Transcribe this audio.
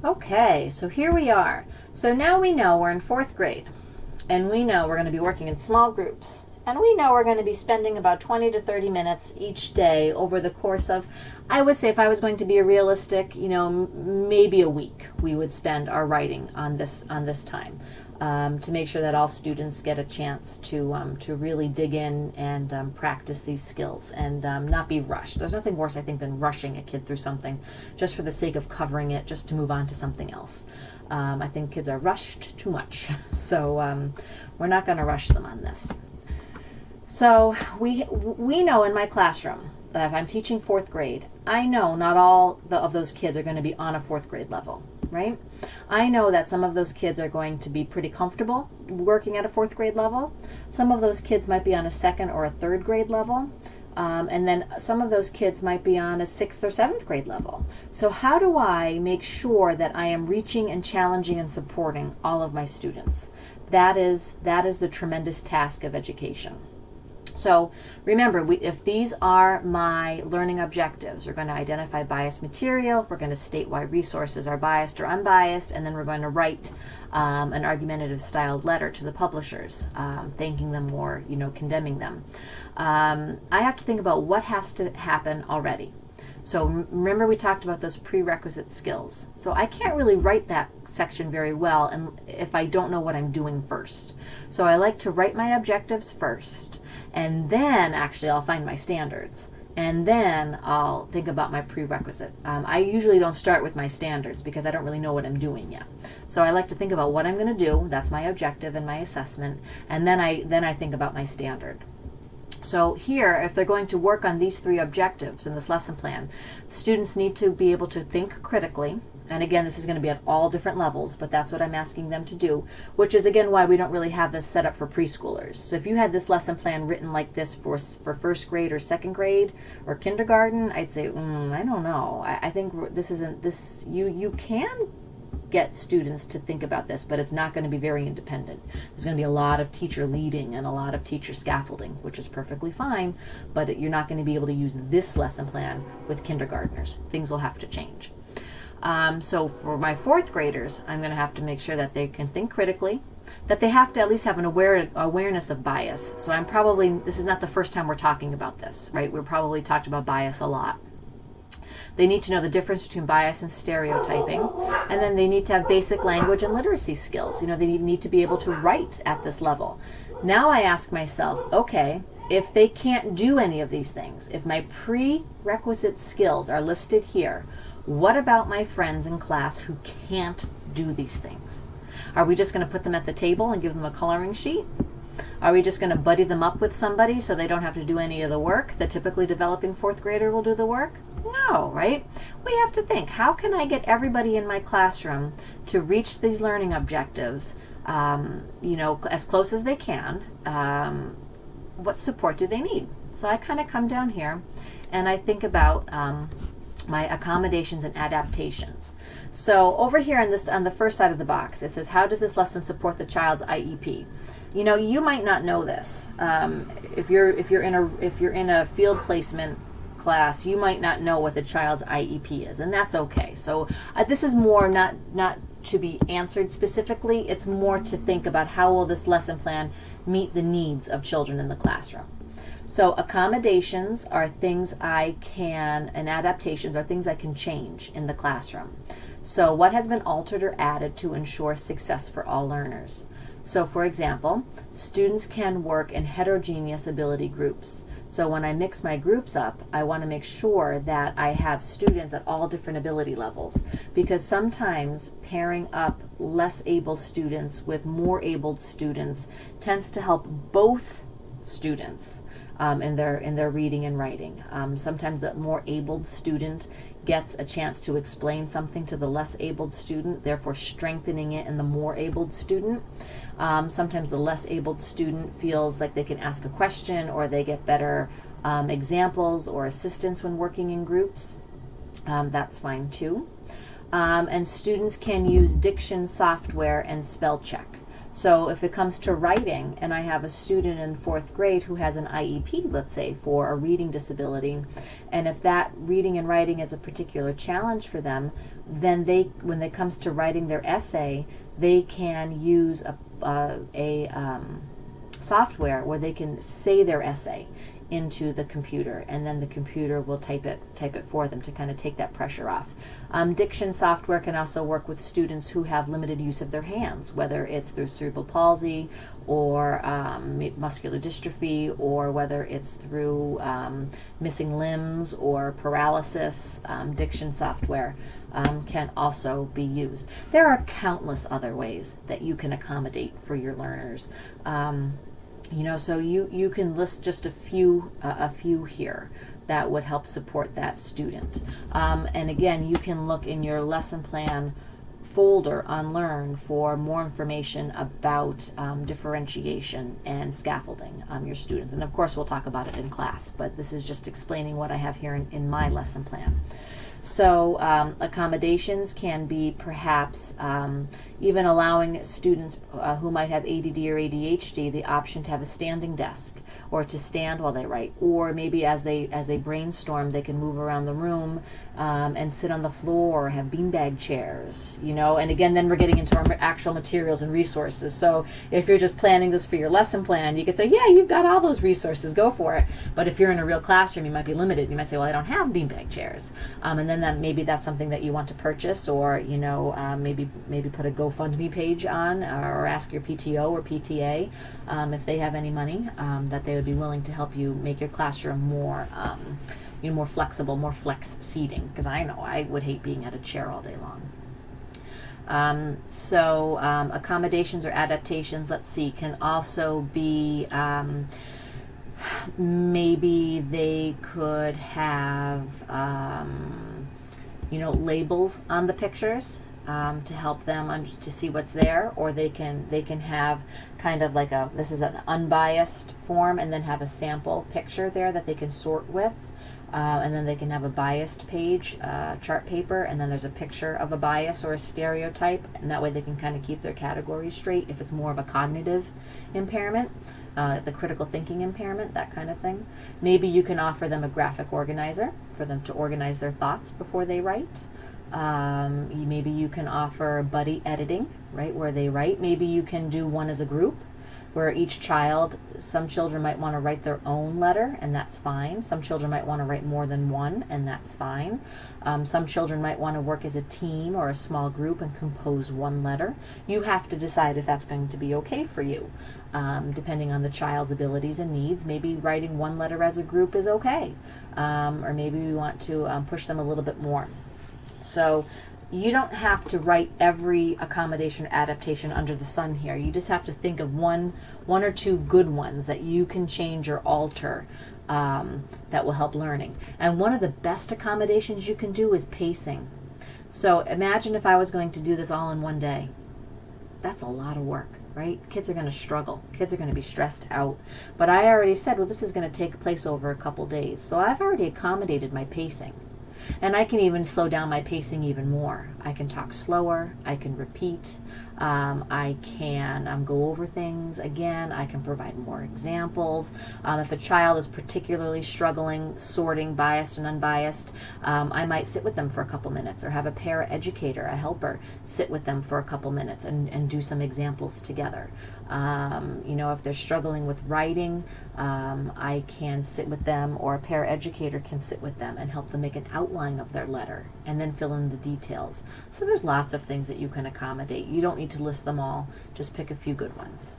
Okay, so here we are. So now we know we're in fourth grade, and we know we're going to be working in small groups. And we know we're going to be spending about 20 to 30 minutes each day over the course of, I would say if I was going to be a realistic, maybe a week, we would spend our writing on this time. To make sure that all students get a chance to really dig in and practice these skills and not be rushed. There's nothing worse, I think, than rushing a kid through something just for the sake of covering it, just to move on to something else. I think kids are rushed too much, so we're not going to rush them on this. So we know in my classroom that if I'm teaching fourth grade, I know not all of those kids are going to be on a fourth grade level, right? I know that some of those kids are going to be pretty comfortable working at a fourth grade level. Some of those kids might be on a second or a third grade level. And then some of those kids might be on a sixth or seventh grade level. So how do I make sure that I am reaching and challenging and supporting all of my students? That is the tremendous task of education. So remember, if these are my learning objectives, we're going to identify biased material, we're going to state why resources are biased or unbiased, and then we're going to write an argumentative styled letter to the publishers, thanking them or condemning them. I have to think about what has to happen already. So remember we talked about those prerequisite skills. So I can't really write that section very well if I don't know what I'm doing first. So I like to write my objectives first, and then actually I'll find my standards, and then I'll think about my prerequisite. I usually don't start with my standards because I don't really know what I'm doing yet. So I like to think about what I'm going to do. That's my objective and my assessment, and then I think about my standard. So here, if they're going to work on these three objectives in this lesson plan, students need to be able to think critically. And again, this is going to be at all different levels, but that's what I'm asking them to do, which is again why we don't really have this set up for preschoolers. So if you had this lesson plan written like this for first grade or second grade or kindergarten, I'd say, I don't know. I think you can get students to think about this, but it's not going to be very independent. There's going to be a lot of teacher leading and a lot of teacher scaffolding, which is perfectly fine, but you're not going to be able to use this lesson plan with kindergartners. Things will have to change. So for my fourth graders, I'm going to have to make sure that they can think critically, that they have to at least have an awareness of bias. So this is not the first time we're talking about this, right? We've probably talked about bias a lot. They need to know the difference between bias and stereotyping, and then they need to have basic language and literacy skills. They need to be able to write at this level. Now I ask myself, okay, if they can't do any of these things, if my prerequisite skills are listed here, what about my friends in class who can't do these things? Are we just going to put them at the table and give them a coloring sheet? Are we just going to buddy them up with somebody so they don't have to do any of the work? The typically developing fourth grader will do the work? No, right? We have to think, how can I get everybody in my classroom to reach these learning objectives, as close as they can? What support do they need? So I kind of come down here and I think about my accommodations and adaptations. So over here on the first side of the box, it says, how does this lesson support the child's IEP? You might not know this. If you're in a field placement class, you might not know what the child's IEP is, and that's okay. So this is more not to be answered specifically. It's more to think about how will this lesson plan meet the needs of children in the classroom. So accommodations are things and adaptations are things I can change in the classroom. So what has been altered or added to ensure success for all learners? So for example, students can work in heterogeneous ability groups. So when I mix my groups up, I want to make sure that I have students at all different ability levels, because sometimes pairing up less able students with more abled students tends to help both students in their reading and writing. Sometimes the more abled student gets a chance to explain something to the less abled student, therefore strengthening it in the more abled student. Sometimes the less abled student feels like they can ask a question, or they get better examples or assistance when working in groups. That's fine too. And students can use diction software and spell check. So if it comes to writing and I have a student in 4th grade who has an IEP, let's say, for a reading disability, and if that reading and writing is a particular challenge for them, then when it comes to writing their essay, they can use a software where they can say their essay into the computer, and then the computer will type it for them to kind of take that pressure off. Diction software can also work with students who have limited use of their hands, whether it's through cerebral palsy or muscular dystrophy, or whether it's through missing limbs or paralysis. Diction software can also be used. There are countless other ways that you can accommodate for your learners. So you can list just a few here that would help support that student. And again, you can look in your lesson plan folder on Learn for more information about differentiation and scaffolding your students. And of course, we'll talk about it in class, but this is just explaining what I have here in my lesson plan. So accommodations can be perhaps even allowing students who might have ADD or ADHD the option to have a standing desk, or to stand while they write, or maybe as they brainstorm, they can move around the room and sit on the floor, or have beanbag chairs, and again, then we're getting into our actual materials and resources. So if you're just planning this for your lesson plan, you could say, yeah, you've got all those resources, go for it. But if you're in a real classroom, you might be limited. You might say, well, I don't have beanbag chairs. And then maybe that's something that you want to purchase, or maybe put a GoFundMe page on, or ask your PTO or PTA if they have any money, that they would be willing to help you make your classroom more more flexible, more flex seating, because I know I would hate being at a chair all day long. Accommodations or adaptations, let's see, can also be maybe they could have labels on the pictures to help them to see what's there, or they can have kind of like this is an unbiased form, and then have a sample picture there that they can sort with. And then they can have a biased page, chart paper, and then there's a picture of a bias or a stereotype, and that way they can kind of keep their categories straight if it's more of a cognitive impairment, the critical thinking impairment, that kind of thing. Maybe you can offer them a graphic organizer for them to organize their thoughts before they write. Maybe you can offer buddy editing, right, where they write. Maybe you can do one as a group, where some children might want to write their own letter, and that's fine. Some children might want to write more than one, and that's fine. Some children might want to work as a team or a small group and compose one letter. You have to decide if that's going to be okay for you, depending on the child's abilities and needs. Maybe writing one letter as a group is okay, or maybe we want to push them a little bit more. So you don't have to write every accommodation or adaptation under the sun here. You just have to think of one or two good ones that you can change or alter that will help learning. And one of the best accommodations you can do is pacing. So imagine if I was going to do this all in one day. That's a lot of work, right? Kids are going to struggle. Kids are going to be stressed out. But I already said, well, this is going to take place over a couple days. So I've already accommodated my pacing. And I can even slow down my pacing even more. I can talk slower. I can repeat. I can go over things again. I can provide more examples. If a child is particularly struggling sorting biased and unbiased, I might sit with them for a couple minutes, or have a para-educator, a helper, sit with them for a couple minutes and do some examples together. If they're struggling with writing, I can sit with them, or a para-educator can sit with them and help them make an outline of their letter and then fill in the details. So there's lots of things that you can accommodate. You don't need to list them all, just pick a few good ones.